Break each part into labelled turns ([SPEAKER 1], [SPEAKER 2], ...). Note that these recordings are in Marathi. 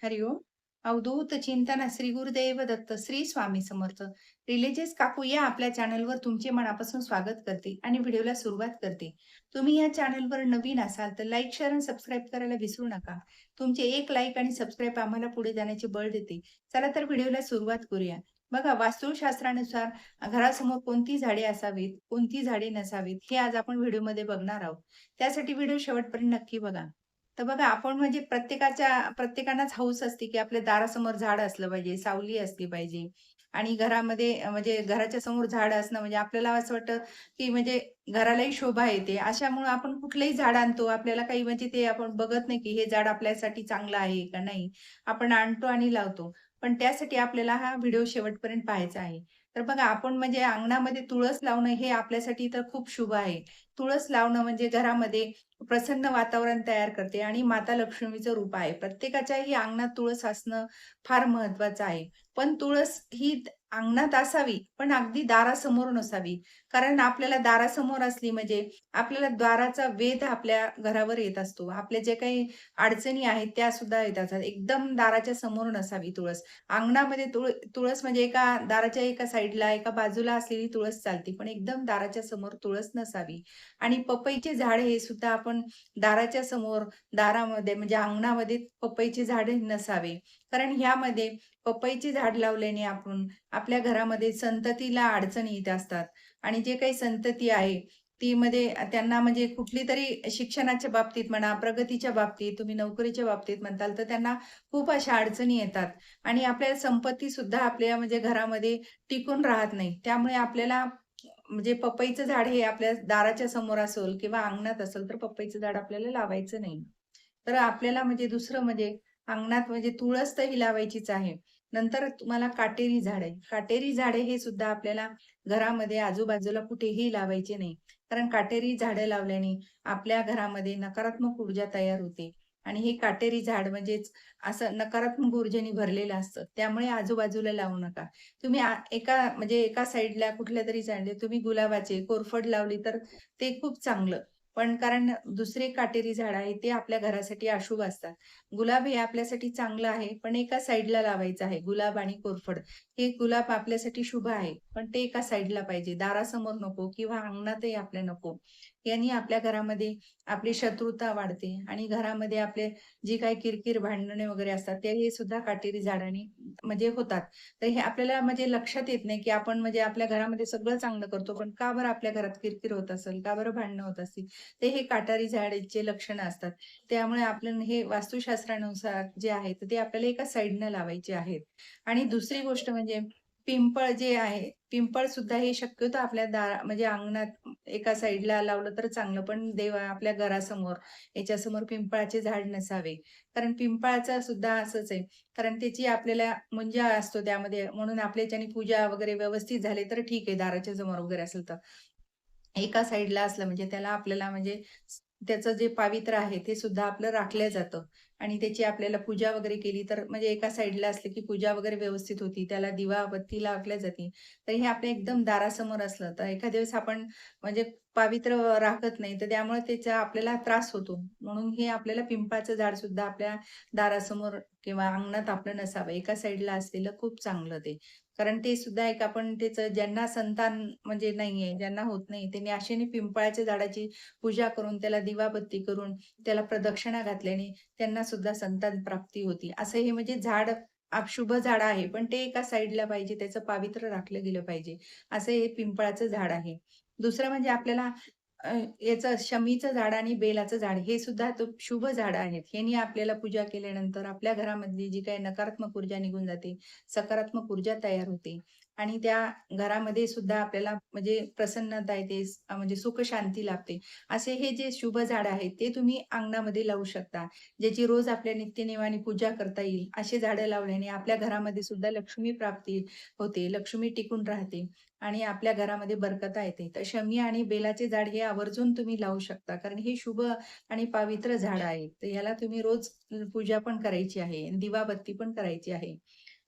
[SPEAKER 1] हरिओम. अवधूत चिंतन श्री गुरुदेव दत्त श्री स्वामी समर्थ. रिलीजियस काकू या आपल्या चॅनलवर तुमचे मनापासून स्वागत करते आणि व्हिडिओला सुरुवात करते. तुम्ही या चॅनलवर नवीन असाल तर लाईक, शेअर आणि सबस्क्राईब करायला विसरू नका. तुमचे एक लाईक आणि सबस्क्राईब आम्हाला पुढे जाण्याचे बळ देते. चला तर व्हिडिओला सुरुवात करूया. बघा, वास्तुशास्त्रानुसार घरासमोर कोणती झाडे असावीत, कोणती झाडे नसावीत, हे आज आपण व्हिडिओमध्ये बघणार आहोत. त्यासाठी व्हिडिओ शेवटपर्यंत नक्की बघा. तर बघा, आपण म्हणजे प्रत्येकांनाच हौस असते, की आपल्या दारासमोर झाड असलं पाहिजे, सावली असली पाहिजे आणि घरामध्ये म्हणजे घराच्या समोर झाड असणं म्हणजे आपल्याला असं वाटतं, की म्हणजे घरालाही शोभा येते. अशामुळं आपण कुठलंही झाड आणतो. आपल्याला काही म्हणजे ते आपण बघत नाही, की हे झाड आपल्यासाठी चांगलं आहे का नाही. आपण आणतो आणि लावतो. पण त्यासाठी आपल्याला हा व्हिडिओ शेवटपर्यंत पाहायचा आहे. तर बघा, आपण म्हणजे अंगणामध्ये तुळस लावणं हे आपल्यासाठी तर खूप शुभ आहे. तुळस लावणं म्हणजे घरामध्ये प्रसन्न वातावरण तयार करते आणि माता लक्ष्मीचं रूप आहे. प्रत्येकाच्याही अंगणात तुळस असणं फार महत्वाचं आहे. पण तुळस ही अंगणात असावी, पण अगदी दारासमोर नसावी. कारण आपल्याला दारासमोर असली म्हणजे आपल्याला दाराचा वेध आपल्या घरावर येत असतो. आपल्या जे काही अडचणी आहेत त्या सुद्धा येत असतात. एकदम दाराच्या समोर नसावी तुळस. अंगणामध्ये तुळस म्हणजे दाराच्या एका साइडला, एका बाजूला असलेली तुळस चालते, पण एकदम दाराच्या समोर तुळस नसावी. आणि पपईचे झाड हे सुद्धा आपण दाराच्या समोर, दारामध्ये म्हणजे अंगणामध्ये पपईचे झाडे नसावे. कारण ह्यामध्ये पपईचे झाड लावल्याने आपण आपल्या घरामध्ये संततीला अडचणी येत असतात आणि जे काही संतती आहे ती मध्ये त्यांना म्हणजे कुठलीतरी शिक्षणाच्या बाबतीत म्हणा, प्रगतीच्या बाबतीत, तुम्ही नोकरीच्या बाबतीत म्हणताल, तर त्यांना खूप अशा अडचणी येतात आणि आपल्याला संपत्ती सुद्धा आपल्या म्हणजे घरामध्ये टिकून राहत नाही. त्यामुळे आपल्याला म्हणजे पपईचं झाड हे आपल्या दाराच्या समोर असेल किंवा अंगणात असेल, तर पपईचं झाड आपल्याला लावायचं नाही. तर आपल्याला म्हणजे दुसरं म्हणजे अंगणात म्हणजे तुळस तर ही लावायचीच आहे. नंतर तुम्हाला काटेरी झाड आहे. काटेरी झाडे हे सुद्धा आपल्याला घरामध्ये आजूबाजूला कुठेही लावायचे नाही. कारण काटेरी झाडं लावल्याने आपल्या घरामध्ये नकारात्मक ऊर्जा तयार होते आणि हे काटेरी झाड म्हणजेच असं नकारात्मक ऊर्जेने भरलेलं असतं. त्यामुळे आजूबाजूला लावू नका. तुम्ही एका साइडला कुठल्यातरी साइडला तुम्ही गुलाबाचे कोरफड लावली तर ते खूप चांगलं. पण कारण दुसरे काटेरी झाड आहे ते आपल्या घरासाठी अशुभ असतात. गुलाब हे आपल्यासाठी चांगलं आहे, पण एका साइडला लावायचं आहे. गुलाब आणि कोरफड हे गुलाब आपल्यासाठी शुभ आहे, पण ते एका साइडला पाहिजे. दारासमोर नको किंवा अंगणातही आपल्या नको. यांनी आपल्या घरामध्ये आपली शत्रुता वाढते आणि घरामध्ये आपले जी काही किरकिर, भांडणे वगैरे असतात, ते हे सुद्धा काटेरी झाडांनी म्हणजे होतात. तर हे आपल्याला म्हणजे लक्षात येत नाही, की आपण म्हणजे आपल्या घरामध्ये सगळं चांगलं करतो, पण का बरं आपल्या घरात किरकिर होत असेल? का बरं भांडणं होत असतील? ते हे काटारी झाडाचे लक्षणं असतात. त्यामुळे आपल्याला हे वास्तुशास्त्रानुसार जे आहे, तर ते आपल्याला एका साइडनं लावायचे आहेत. आणि दुसरी गोष्ट म्हणजे पिंपळ जे आहे, पिंपळ सुद्धा हे शक्यतो आपल्या म्हणजे अंगणात एका साइडला लावलं तर चांगलं, पण आपल्या घरासमोर, याच्यासमोर पिंपळाचे झाड नसावे. कारण पिंपळाचं सुद्धा असंच आहे. कारण त्याची आपल्याला मुंजा असतो त्यामध्ये, म्हणून आपल्या ह्याच्याने पूजा वगैरे व्यवस्थित झाली तर ठीक आहे, दाराच्या समोर वगैरे असेल तर. एका साइडला असलं म्हणजे त्याला आपल्याला म्हणजे त्याचं जे पावित्र्य आहे ते सुद्धा आपलं राखलं जातं आणि त्याची आपल्याला पूजा वगैरे केली तर म्हणजे एका साइडला असलं की पूजा वगैरे व्यवस्थित होती. त्याला दिवा, बत्ती लावल्या जाते. तर हे आपल्या एकदम दारासमोर असलं तर एखाद्या वेळेस आपण म्हणजे पावित्र्य राखत नाही, तर त्यामुळे त्याचा आपल्याला त्रास होतो. म्हणून हे आपल्याला पिंपळाचं झाड सुद्धा आपल्या दारासमोर किंवा अंगणात आपलं नसावं. एका साइडला असलेलं खूप चांगलं ते. कारण ते सुद्धा एक आपण त्याचं ज्यांना संतान म्हणजे नाहीये, ज्यांना होत नाही, त्यांनी अशेने पिंपळाच्या झाडाची पूजा करून, त्याला दिवाबत्ती करून, त्याला प्रदक्षिणा घातल्याने त्यांना सुद्धा संतान प्राप्ती होती. असं हे म्हणजे झाड शुभ झाड आहे, पण ते एका साइडला पाहिजे, त्याचं पावित्र्य राखलं गेलं पाहिजे. असं हे पिंपळाचं झाड आहे. दुसरं म्हणजे आपल्याला याचं शमीचं झाड आणि बेलाचं झाड हे सुद्धा तो शुभ झाड आहेत. ह्यानी आपल्याला पूजा केल्यानंतर आपल्या घरामधली जी काही नकारात्मक ऊर्जा निघून जाते, सकारात्मक ऊर्जा तयार होते आणि त्या घरामध्ये सुद्धा आपल्याला म्हणजे प्रसन्नता येते, म्हणजे सुख शांती लाभते. असे हे जे शुभ झाड आहेत, ते तुम्ही अंगणामध्ये लावू शकता. ज्याची रोज आपल्या नित्यनेमाने पूजा करता येईल. अशी झाडं लावल्याने आपल्या घरामध्ये सुद्धा लक्ष्मी प्राप्ती होते, लक्ष्मी टिकून राहते आणि आपल्या घरामध्ये बरकता येते. तर शमी आणि बेलाचे झाड हे आवर्जून तुम्ही लावू शकता. कारण हे शुभ आणि पवित्र झाड आहे. तर याला तुम्ही रोज पूजा पण करायची आहे, दिवाबत्ती पण करायची आहे.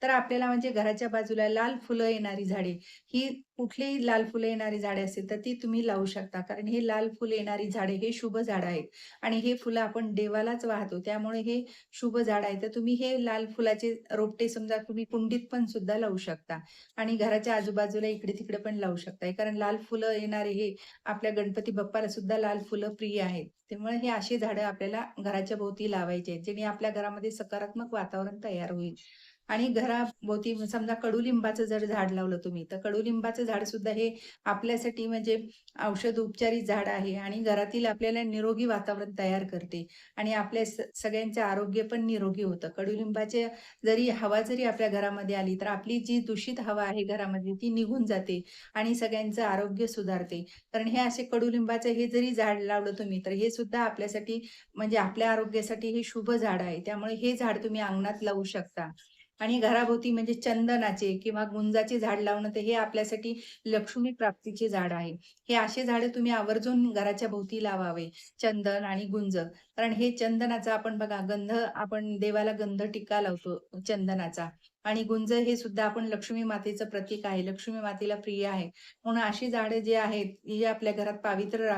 [SPEAKER 1] तर आपल्याला म्हणजे घराच्या बाजूला लाल फुलं येणारी झाडे, ही कुठलीही लाल फुलं येणारी झाडे असतील, तर ती तुम्ही लावू शकता. कारण हे लाल फुलं येणारी झाडे हे शुभ झाड आहेत आणि हे फुलं आपण देवालाच वाहतो. त्यामुळे हे शुभ झाड आहे. तर तुम्ही हे लाल फुलाचे रोपटे समजा तुम्ही कुंडीत पण सुद्धा लावू शकता आणि घराच्या आजूबाजूला इकडे-तिकडे पण लावू शकता. कारण लाल फुलं येणारे हे आपल्या गणपती बाप्पाला सुद्धा लाल फुलं प्रिय आहेत. त्यामुळे हे अशी झाडं आपल्याला घराच्या भोवती लावायची आहेत, जेणे आपल्या घरामध्ये सकारात्मक वातावरण तयार होईल. आणि घराभोवती समजा कडुलिंबाचं जर झाड लावलं तुम्ही, तर कडुलिंबाचं झाड सुद्धा हे आपल्यासाठी म्हणजे औषध उपचारी झाड आहे आणि घरातील आपल्याला निरोगी वातावरण तयार करते आणि आपल्या सगळ्यांचे आरोग्य पण निरोगी होतं. कडुलिंबाचे हवा जरी आपल्या घरामध्ये आली, तर आपली जी दूषित हवा आहे घरामध्ये ती निघून जाते आणि सगळ्यांचं आरोग्य सुधारते. कारण हे असे कडुलिंबाचं हे जरी झाड लावलं तुम्ही, तर हे सुद्धा आपल्यासाठी म्हणजे आपल्या आरोग्यासाठी हे शुभ झाड आहे. त्यामुळे हे झाड तुम्ही अंगणात लावू शकता. आणि घराभोवती म्हणजे चंदनाचे किंवा गुंजाचे झाड लावणं, तर हे आपल्यासाठी लक्ष्मी प्राप्तीचे झाड आहे. हे असे झाडं तुम्ही आवर्जून घराच्या भोवती लावावे. चंदन आणि गुंज. कारण हे चंदनाचा आपण बघा गंध आपण देवाला गंध टिक्का लावतो चंदनाचा आणि गुंज हे सुद्धा आपण लक्ष्मी मातेचं प्रतीक आहे. लक्ष्मी मातेला प्रिय आहे. म्हणून अशी झाडं जे आहेत, ही आपल्या घरात पावित्र्य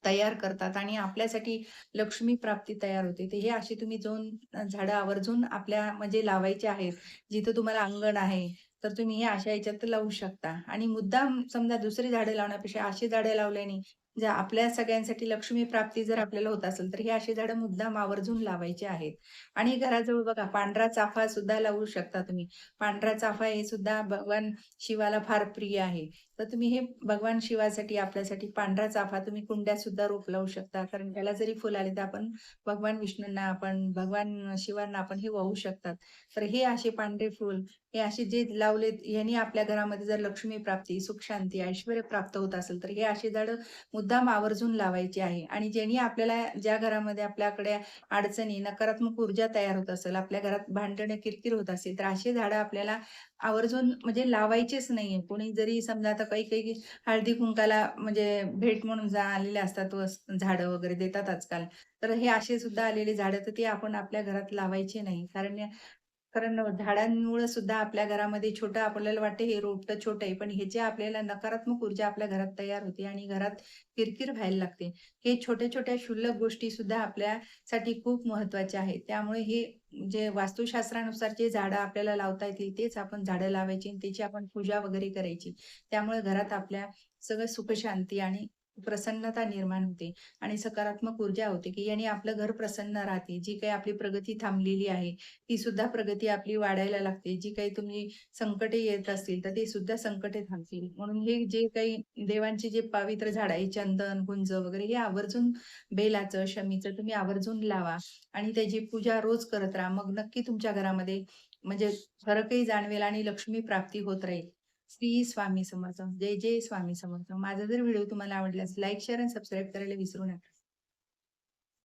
[SPEAKER 1] तयार करतात आणि आपल्यासाठी लक्ष्मी प्राप्ती तयार होते. तर हे अशी तुम्ही 2 झाडं आवर्जून आपल्या म्हणजे लावायची आहेत. जिथं तुम्हाला अंगण आहे, तर तुम्ही हे अशा ह्याच्यात लावू शकता आणि मुद्दाम समजा दुसरी झाडं लावण्यापेक्षा अशी झाडं लावल्याने जर आपल्या सगळ्यांसाठी लक्ष्मी प्राप्ती जर आपल्याला होत असेल, तर ही अशी झाडं मुद्दाम आवर्जून लावायची आहेत. आणि घराजवळ बघा पांढरा चाफा सुद्धा लावू शकता तुम्ही. पांढरा चाफा हे सुद्धा भगवान शिवाला फार प्रिय आहे. तर तुम्ही हे भगवान शिवासाठी आपल्यासाठी पांढरा चाफा तुम्ही कुंड्यात सुद्धा रोप लावू शकता. कारण त्याला जरी फुल आले तर आपण भगवान विष्णूंना आपण भगवान शिवांना आपण हे वाहू शकतात. तर हे असे पांढरे फुल हे असे जे लावलेत यांनी आपल्या घरामध्ये जर लक्ष्मी प्राप्ती, सुख शांती, ऐश्वर्य प्राप्त होत असेल तर हे अशी झाडं मुद्दाम आवर्जून लावायची आहे. आणि ज्यांनी आपल्याला ज्या घरामध्ये आपल्याकडे अडचणी, नकारात्मक ऊर्जा तयार होत असेल, आपल्या घरात भांडणं, किरकिर होत असेल, तर अशी झाडं आपल्याला आवर्जून म्हणजे लावायचीच नाहीये. कोणी जरी समजा आता काही-काही हळदी-कुंकाला म्हणजे भेट म्हणून आलेले असतात झाडं वगैरे देतात आजकाल. तर हे असे सुद्धा आलेले झाडं तर ते आपण आपल्या घरात लावायचे नाही. कारण झाडांमुळं सुद्धा आपल्या घरामध्ये छोटं आपल्याला वाटतं हे रोपटं छोटं आहे, पण ह्याची आपल्याला नकारात्मक ऊर्जा आपल्या घरात तयार होते आणि घरात किरकिर व्हायला लागते. हे छोट्या-छोट्या क्षुल्लक गोष्टी सुद्धा आपल्यासाठी खूप महत्त्वाच्या आहेत. त्यामुळे हे जे वास्तुशास्त्रानुसार जे झाडं आपल्याला लावता येतील तेच आपण झाडं लावायची आणि त्याची आपण पूजा वगैरे करायची. त्यामुळे घरात आपल्या सगळं सुखशांती आणि प्रसन्नता निर्माण होते आणि सकारात्मक ऊर्जा होते, की याने आपलं घर प्रसन्न राहते. जी काही आपली प्रगती थांबलेली आहे, ती सुद्धा प्रगती आपली वाढायला लागते. जी काही तुम्ही संकटे येत असतील, तर ते सुद्धा संकटे थांबतील. म्हणून हे जे काही देवांची जे पवित्र झाड आहे, चंदन, गुंज वगैरे हे आवर्जून बेलाचं, शमीचं तुम्ही आवर्जून लावा आणि त्याची पूजा रोज करत राहा. मग नक्की तुमच्या घरामध्ये म्हणजे फरकही जाणवेल आणि लक्ष्मी प्राप्ती होत राहील. श्री स्वामी समर्थ. जय जय स्वामी समर्थ. माझा जर व्हिडिओ तुम्हाला आवडल्यास लाईक, शेअर आणि सबस्क्राईब करायला विसरू नका.